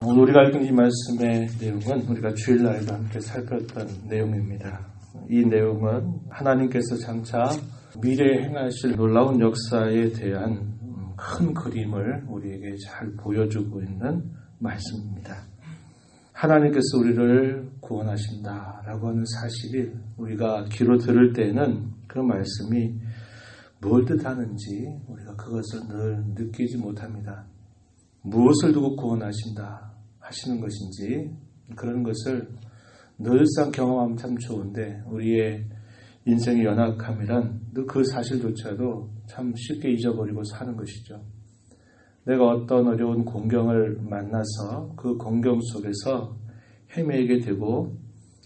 오늘 우리가 읽은 이 말씀의 내용은 우리가 주일날과 함께 살폈던 내용입니다. 이 내용은 하나님께서 장차 미래에 행하실 놀라운 역사에 대한 큰 그림을 우리에게 잘 보여주고 있는 말씀입니다. 하나님께서 우리를 구원하신다라고 하는 사실이 우리가 귀로 들을 때는 그 말씀이 뭘 뜻하는지 우리가 그것을 늘 느끼지 못합니다. 무엇을 두고 구원하신다 하시는 것인지 그런 것을 늘상 경험하면 참 좋은데 우리의 인생의 연약함이란 그 사실조차도 참 쉽게 잊어버리고 사는 것이죠. 내가 어떤 어려운 공경을 만나서 그 공경 속에서 헤매게 되고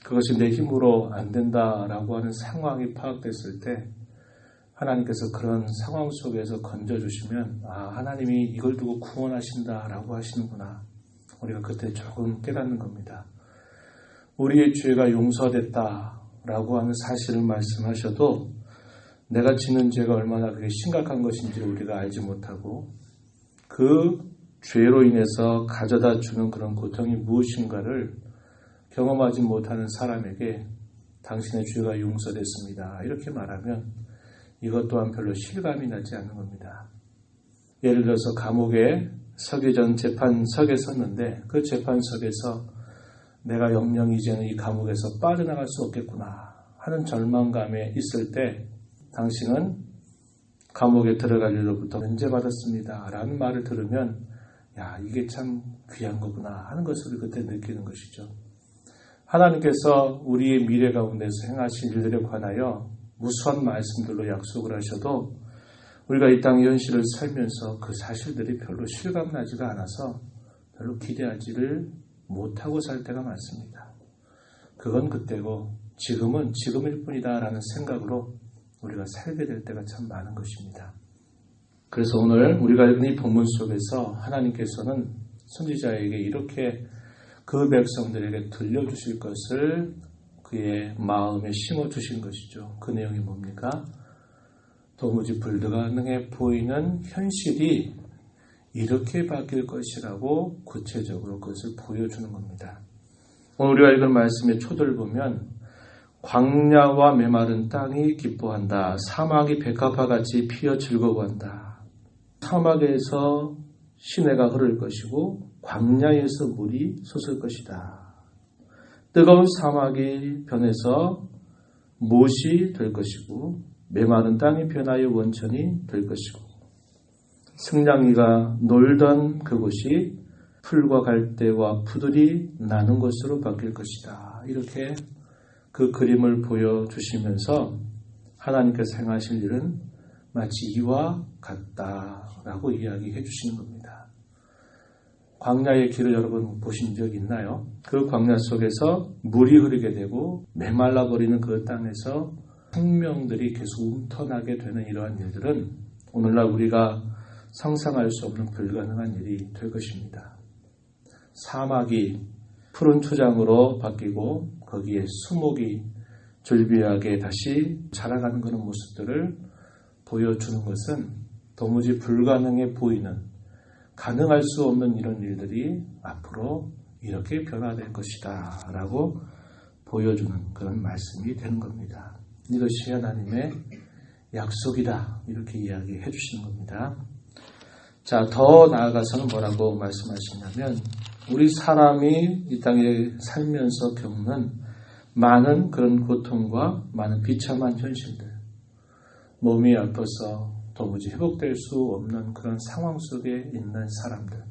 그것이 내 힘으로 안 된다라고 하는 상황이 파악됐을 때 하나님께서 그런 상황 속에서 건져주시면 하나님이 이걸 두고 구원하신다라고 하시는구나. 우리가 그때 조금 깨닫는 겁니다. 우리의 죄가 용서됐다라고 하는 사실을 말씀하셔도 내가 지는 죄가 얼마나 그게 심각한 것인지를 우리가 알지 못하고 그 죄로 인해서 가져다 주는 그런 고통이 무엇인가를 경험하지 못하는 사람에게 당신의 죄가 용서됐습니다. 이렇게 말하면 이것 또한 별로 실감이 나지 않는 겁니다. 예를 들어서 감옥에 서기 전 재판석에 섰는데 그 재판석에서 내가 영영 이제는 이 감옥에서 빠져나갈 수 없겠구나 하는 절망감에 있을 때 당신은 감옥에 들어갈 일로부터 면제받았습니다 라는 말을 들으면 이게 참 귀한 거구나 하는 것을 그때 느끼는 것이죠. 하나님께서 우리의 미래 가운데서 행하실 일들에 관하여 무수한 말씀들로 약속을 하셔도 우리가 이 땅의 현실을 살면서 그 사실들이 별로 실감나지가 않아서 별로 기대하지를 못하고 살 때가 많습니다. 그건 그때고 지금은 지금일 뿐이다 라는 생각으로 우리가 살게 될 때가 참 많은 것입니다. 그래서 오늘 우리가 읽은 이 본문 속에서 하나님께서는 선지자에게 이렇게 그 백성들에게 들려주실 것을 그의 마음에 심어주신 것이죠. 그 내용이 뭡니까? 도무지 불가능해 보이는 현실이 이렇게 바뀔 것이라고 구체적으로 그것을 보여주는 겁니다. 오늘 우리가 읽은 말씀의 초도를 보면 광야와 메마른 땅이 기뻐한다. 사막이 백합화같이 피어 즐거워한다. 사막에서 시내가 흐를 것이고 광야에서 물이 솟을 것이다. 뜨거운 사막이 변해서 못이 될 것이고 메마른 땅이 변하여 원천이 될 것이고 승냥이가 놀던 그곳이 풀과 갈대와 푸들이 나는 곳으로 바뀔 것이다. 이렇게 그 그림을 보여주시면서 하나님께서 행하실 일은 마치 이와 같다라고 이야기해 주시는 겁니다. 광야의 길을 여러분 보신 적 있나요? 그 광야 속에서 물이 흐르게 되고 메말라버리는 그 땅에서 생명들이 계속 움터나게 되는 이러한 일들은 오늘날 우리가 상상할 수 없는 불가능한 일이 될 것입니다. 사막이 푸른 초장으로 바뀌고 거기에 수목이 졸비하게 다시 자라가는 그런 모습들을 보여주는 것은 도무지 불가능해 보이는 가능할 수 없는 이런 일들이 앞으로 이렇게 변화될 것이다 라고 보여주는 그런 말씀이 되는 겁니다. 이것이 하나님의 약속이다 이렇게 이야기해 주시는 겁니다. 자, 더 나아가서는 뭐라고 말씀하시냐면 우리 사람이 이 땅에 살면서 겪는 많은 그런 고통과 많은 비참한 현실들, 몸이 아파서 도무지 회복될 수 없는 그런 상황 속에 있는 사람들,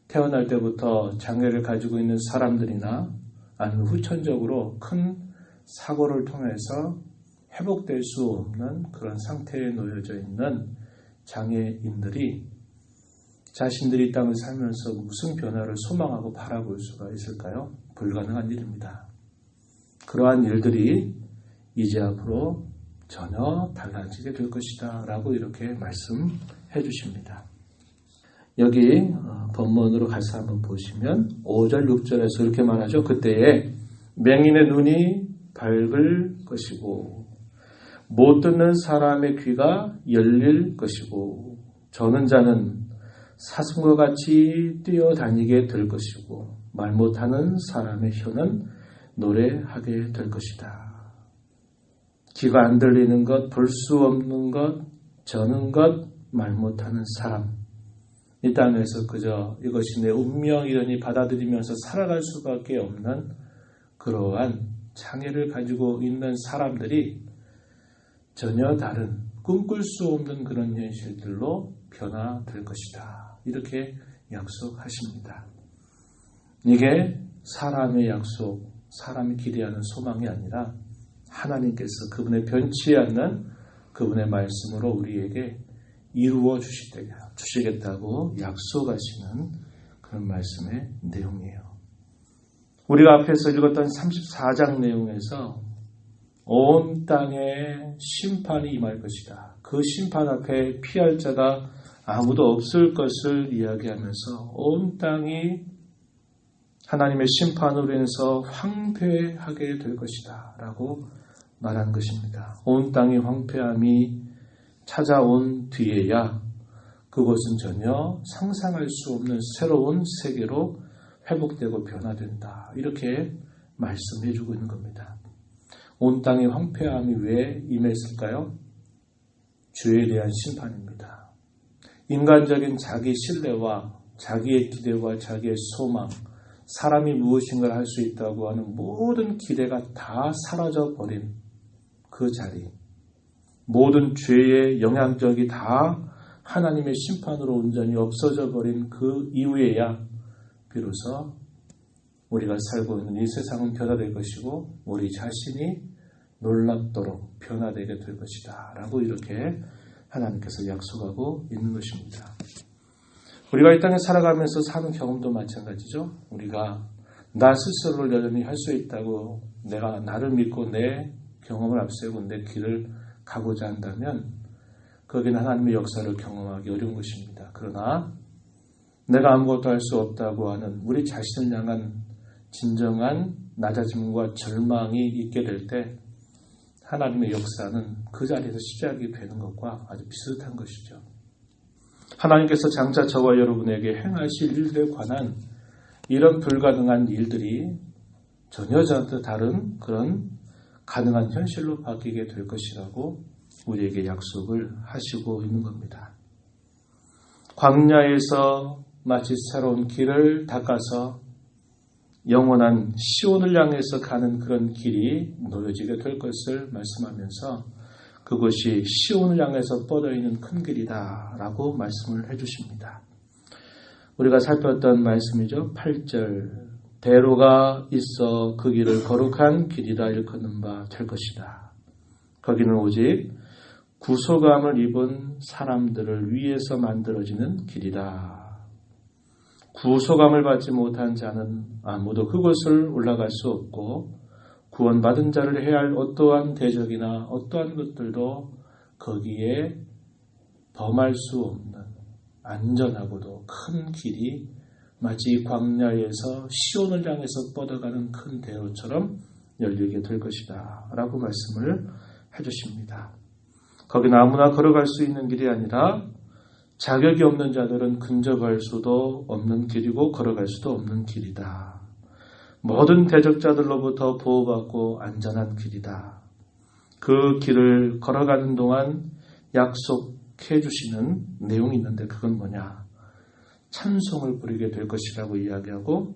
태어날 때부터 장애를 가지고 있는 사람들이나 아니면 후천적으로 큰 사고를 통해서 회복될 수 없는 그런 상태에 놓여져 있는 장애인들이 자신들이 이 땅을 살면서 무슨 변화를 소망하고 바라볼 수가 있을까요? 불가능한 일입니다. 그러한 일들이 이제 앞으로 전혀 달라지게 될 것이다 라고 이렇게 말씀해 주십니다. 여기 본문으로 가서 한번 보시면 5절 6절에서 이렇게 말하죠. 그때에 맹인의 눈이 밝을 것이고 못 듣는 사람의 귀가 열릴 것이고 저는 자는 사슴과 같이 뛰어다니게 될 것이고 말 못하는 사람의 혀는 노래하게 될 것이다. 귀가 안 들리는 것, 볼 수 없는 것, 저는 것, 말 못하는 사람. 이 땅에서 그저 이것이 내 운명이려니 받아들이면서 살아갈 수밖에 없는 그러한 장애를 가지고 있는 사람들이 전혀 다른 꿈꿀 수 없는 그런 현실들로 변화될 것이다. 이렇게 약속하십니다. 이게 사람의 약속, 사람이 기대하는 소망이 아니라 하나님께서 그분의 변치 않는 그분의 말씀으로 우리에게 이루어 주시겠다고 약속하시는 그런 말씀의 내용이에요. 우리가 앞에서 읽었던 34장 내용에서 온 땅에 심판이 임할 것이다. 그 심판 앞에 피할 자가 아무도 없을 것을 이야기하면서 온 땅이 하나님의 심판으로 인해서 황폐하게 될 것이다 라고 말한 것입니다. 온 땅이 황폐함이 찾아온 뒤에야 그것은 전혀 상상할 수 없는 새로운 세계로 회복되고 변화된다. 이렇게 말씀해 주고 있는 겁니다. 온 땅의 황폐함이 왜 임했을까요? 죄에 대한 심판입니다. 인간적인 자기 신뢰와 자기의 기대와 자기의 소망, 사람이 무엇인가를 할 수 있다고 하는 모든 기대가 다 사라져버린 그 자리, 모든 죄의 영향력이 다 하나님의 심판으로 온전히 없어져 버린 그 이후에야 비로소 우리가 살고 있는 이 세상은 변화될 것이고 우리 자신이 놀랍도록 변화되게 될 것이다 라고 이렇게 하나님께서 약속하고 있는 것입니다. 우리가 이 땅에 살아가면서 사는 경험도 마찬가지죠. 우리가 나 스스로를 여전히 할 수 있다고 내가 나를 믿고 내 경험을 앞세우고 내 길을 가고자 한다면 거기는 하나님의 역사를 경험하기 어려운 것입니다. 그러나 내가 아무것도 할 수 없다고 하는 우리 자신을 향한 진정한 낮아짐과 절망이 있게 될 때 하나님의 역사는 그 자리에서 시작이 되는 것과 아주 비슷한 것이죠. 하나님께서 장차 저와 여러분에게 행하실 일들에 관한 이런 불가능한 일들이 전혀 다른 그런 가능한 현실로 바뀌게 될 것이라고 우리에게 약속을 하시고 있는 겁니다. 광야에서 마치 새로운 길을 닦아서 영원한 시온을 향해서 가는 그런 길이 놓여지게 될 것을 말씀하면서 그것이 시온을 향해서 뻗어있는 큰 길이다 라고 말씀을 해주십니다. 우리가 살폈던 말씀이죠. 8절 대로가 있어 그 길을 거룩한 길이라 일컫는 바 될 것이다. 거기는 오직 구속함을 입은 사람들을 위해서 만들어지는 길이다. 구속함을 받지 못한 자는 아무도 그곳을 올라갈 수 없고 구원받은 자를 해야 할 어떠한 대적이나 어떠한 것들도 거기에 범할 수 없는 안전하고도 큰 길이 마치 광야에서 시온을 향해서 뻗어가는 큰 대로처럼 열리게 될 것이다 라고 말씀을 해주십니다. 거기는 아무나 걸어갈 수 있는 길이 아니라 자격이 없는 자들은 근접할 수도 없는 길이고 걸어갈 수도 없는 길이다. 모든 대적자들로부터 보호받고 안전한 길이다. 그 길을 걸어가는 동안 약속해 주시는 내용이 있는데 그건 뭐냐? 찬송을 부리게 될 것이라고 이야기하고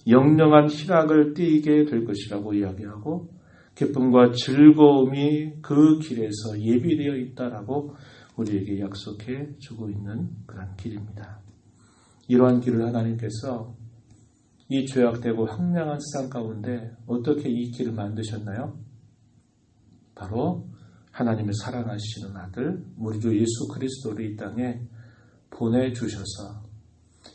영영한 희락을 띠게 될 것이라고 이야기하고 기쁨과 즐거움이 그 길에서 예비되어 있다라고 우리에게 약속해 주고 있는 그런 길입니다. 이러한 길을 하나님께서 이 죄악되고 황량한 세상 가운데 어떻게 이 길을 만드셨나요? 바로 하나님을 사랑하시는 아들 우리 주 예수 그리스도를 이 땅에 보내주셔서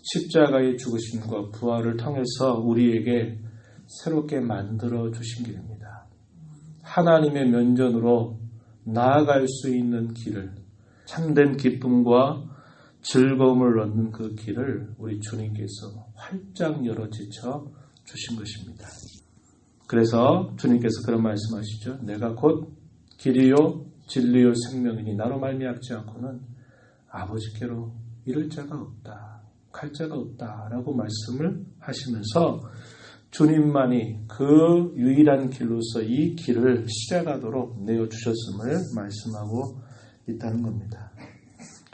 십자가의 죽으심과 부활을 통해서 우리에게 새롭게 만들어 주신 길입니다. 하나님의 면전으로 나아갈 수 있는 길을 참된 기쁨과 즐거움을 얻는 그 길을 우리 주님께서 활짝 열어제쳐 주신 것입니다. 그래서 주님께서 그런 말씀하시죠. 내가 곧 길이요 진리요 생명이니 나로 말미암지 않고는 아버지께로 잃을 자가 없다. 갈 자가 없다라고 말씀을 하시면서 주님만이 그 유일한 길로서 이 길을 시작하도록 내어주셨음을 말씀하고 있다는 겁니다.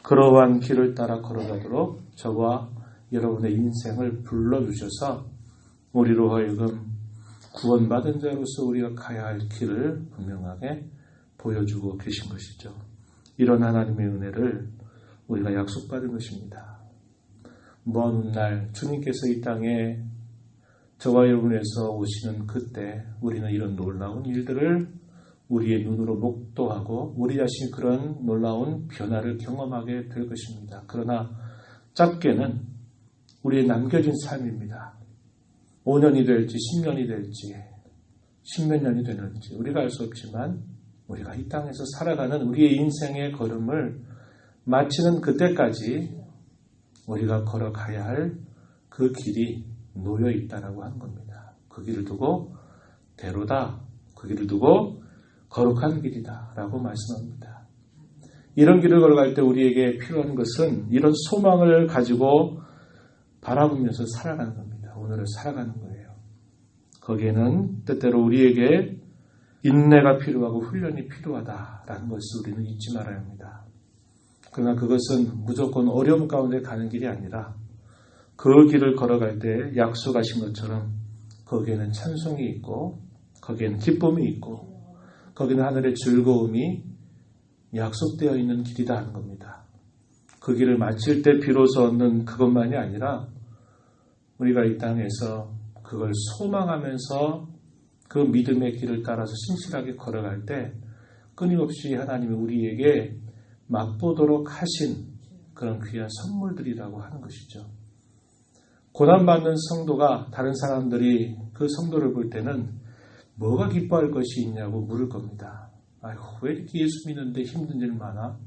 그러한 길을 따라 걸어가도록 저와 여러분의 인생을 불러주셔서 우리로 하여금 구원받은 자로서 우리가 가야 할 길을 분명하게 보여주고 계신 것이죠. 이런 하나님의 은혜를 우리가 약속받은 것입니다. 먼 훗날 주님께서 이 땅에 저와 여러분에서 오시는 그때 우리는 이런 놀라운 일들을 우리의 눈으로 목도하고 우리 자신이 그런 놀라운 변화를 경험하게 될 것입니다. 그러나 짧게는 우리의 남겨진 삶입니다. 5년이 될지 10년이 될지 10몇 년이 되는지 우리가 알 수 없지만 우리가 이 땅에서 살아가는 우리의 인생의 걸음을 마치는 그때까지 우리가 걸어가야 할 그 길이 놓여 있다라고 하는 겁니다. 그 길을 두고 대로다. 그 길을 두고 거룩한 길이다 라고 말씀합니다. 이런 길을 걸어갈 때 우리에게 필요한 것은 이런 소망을 가지고 바라보면서 살아가는 겁니다. 오늘을 살아가는 거예요. 거기에는 때때로 우리에게 인내가 필요하고 훈련이 필요하다라는 것을 우리는 잊지 말아야 합니다. 그러나 그것은 무조건 어려움 가운데 가는 길이 아니라 그 길을 걸어갈 때 약속하신 것처럼 거기에는 찬송이 있고 거기에는 기쁨이 있고 거기는 하늘의 즐거움이 약속되어 있는 길이다 하는 겁니다. 그 길을 마칠 때 비로소 얻는 그것만이 아니라 우리가 이 땅에서 그걸 소망하면서 그 믿음의 길을 따라서 신실하게 걸어갈 때 끊임없이 하나님이 우리에게 맛보도록 하신 그런 귀한 선물들이라고 하는 것이죠. 고난받는 성도가 다른 사람들이 그 성도를 볼 때는 뭐가 기뻐할 것이 있냐고 물을 겁니다. 아이고, 왜 이렇게 예수 믿는데 힘든 일 많아?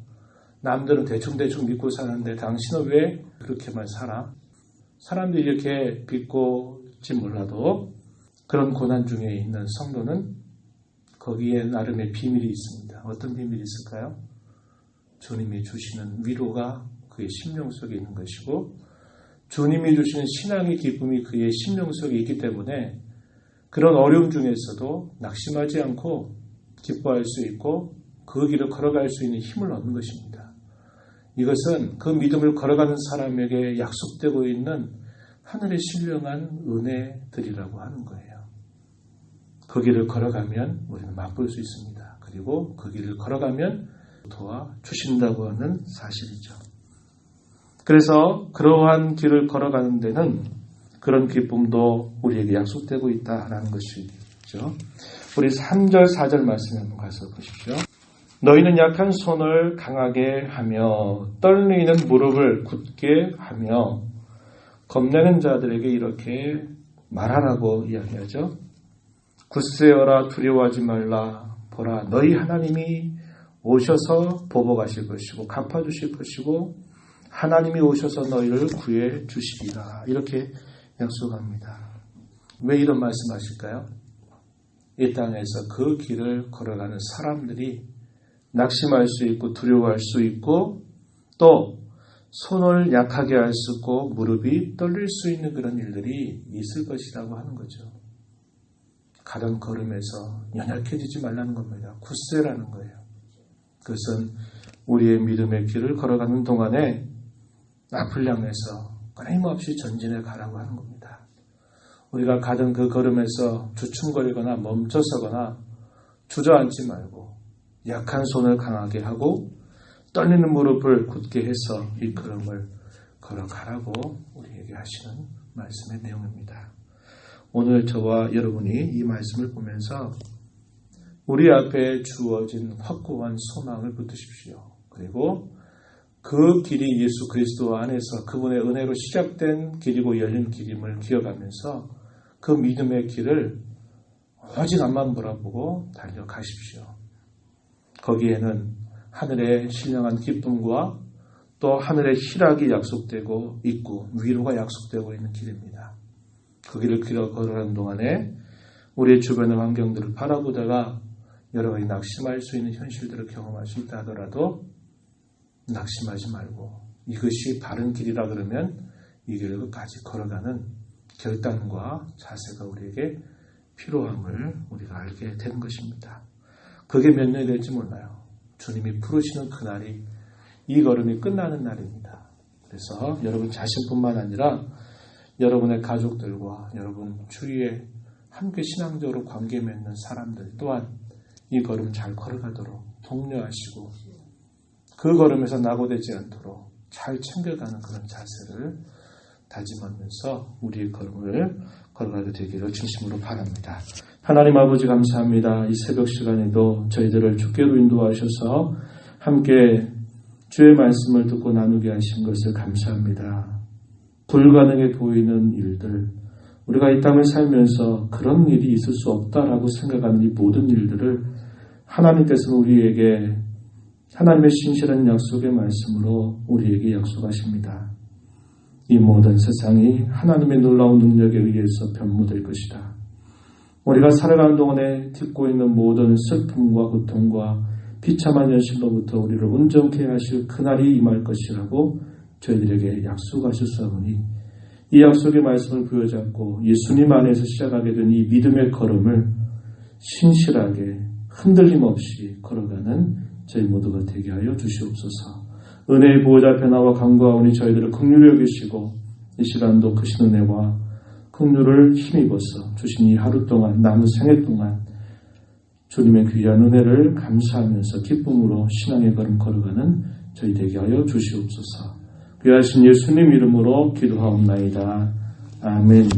남들은 대충대충 믿고 사는데 당신은 왜 그렇게만 살아? 사람들이 이렇게 믿고지 몰라도 그런 고난 중에 있는 성도는 거기에 나름의 비밀이 있습니다. 어떤 비밀이 있을까요? 주님이 주시는 위로가 그의 심령 속에 있는 것이고 주님이 주시는 신앙의 기쁨이 그의 심령 속에 있기 때문에 그런 어려움 중에서도 낙심하지 않고 기뻐할 수 있고 그 길을 걸어갈 수 있는 힘을 얻는 것입니다. 이것은 그 믿음을 걸어가는 사람에게 약속되고 있는 하늘의 신령한 은혜들이라고 하는 거예요. 그 길을 걸어가면 우리는 맛볼 수 있습니다. 그리고 그 길을 걸어가면 도와주신다고 하는 사실이죠. 그래서 그러한 길을 걸어가는 데는 그런 기쁨도 우리에게 약속되고 있다라는 것이죠. 우리 3절, 4절 말씀에 한번 가서 보십시오. 너희는 약한 손을 강하게 하며 떨리는 무릎을 굳게 하며 겁내는 자들에게 이렇게 말하라고 이야기하죠. 굳세어라 두려워하지 말라. 보라 너희 하나님이 오셔서 보복하실 것이고 갚아주실 것이고 하나님이 오셔서 너희를 구해 주시리라. 이렇게 약속합니다. 왜 이런 말씀하실까요? 이 땅에서 그 길을 걸어가는 사람들이 낙심할 수 있고 두려워할 수 있고 또 손을 약하게 할 수 있고 무릎이 떨릴 수 있는 그런 일들이 있을 것이라고 하는 거죠. 가던 걸음에서 연약해지지 말라는 겁니다. 굳세라는 거예요. 그것은 우리의 믿음의 길을 걸어가는 동안에 앞을 향해서 끊임없이 전진해 가라고 하는 겁니다. 우리가 가던 그 걸음에서 주춤거리거나 멈춰서거나 주저앉지 말고 약한 손을 강하게 하고 떨리는 무릎을 굳게 해서 이 걸음을 걸어가라고 우리에게 하시는 말씀의 내용입니다. 오늘 저와 여러분이 이 말씀을 보면서 우리 앞에 주어진 확고한 소망을 붙드십시오. 그리고 그 길이 예수 그리스도 안에서 그분의 은혜로 시작된 길이고 열린 길임을 기억하면서 그 믿음의 길을 오직 앞만 바라보고 달려가십시오. 거기에는 하늘의 신령한 기쁨과 또 하늘의 희락이 약속되고 있고 위로가 약속되고 있는 길입니다. 그 길을 걸어가는 동안에 우리의 주변의 환경들을 바라보다가 여러분이 낙심할 수 있는 현실들을 경험할 수 있다 하더라도 낙심하지 말고 이것이 바른 길이라 그러면 이 길을 끝까지 걸어가는 결단과 자세가 우리에게 필요함을 우리가 알게 되는 것입니다. 그게 몇 년이 될지 몰라요. 주님이 부르시는 그날이 이 걸음이 끝나는 날입니다. 그래서 여러분 자신뿐만 아니라 여러분의 가족들과 여러분 주위에 함께 신앙적으로 관계 맺는 사람들 또한 이 걸음 잘 걸어가도록 독려하시고 그 걸음에서 낙오되지 않도록 잘 챙겨가는 그런 자세를 다짐하면서 우리의 걸음을 걸어가게 되기를 진심으로 바랍니다. 하나님 아버지 감사합니다. 이 새벽 시간에도 저희들을 주께로 인도하셔서 함께 주의 말씀을 듣고 나누게 하신 것을 감사합니다. 불가능해 보이는 일들, 우리가 이 땅을 살면서 그런 일이 있을 수 없다라고 생각하는 이 모든 일들을 하나님께서는 우리에게 하나님의 신실한 약속의 말씀으로 우리에게 약속하십니다. 이 모든 세상이 하나님의 놀라운 능력에 의해서 변모될 것이다. 우리가 살아가는 동안에 딛고 있는 모든 슬픔과 고통과 비참한 현실로부터 우리를 온전케 하실 그날이 임할 것이라고 저희들에게 약속하셨사오니 이 약속의 말씀을 부여잡고 예수님 안에서 시작하게 된 이 믿음의 걸음을 신실하게 흔들림 없이 걸어가는 저희 모두가 되게 하여 주시옵소서. 은혜의 보호자 변화와 강구하오니 저희들을 긍휼히 여기시고 이 시간도 크신 은혜와 긍휼을 힘입어서 주신 이 하루 동안 남은 생애 동안 주님의 귀한 은혜를 감사하면서 기쁨으로 신앙의 걸음 걸어가는 저희 되게 하여 주시옵소서. 귀하신 예수님 이름으로 기도하옵나이다. 아멘.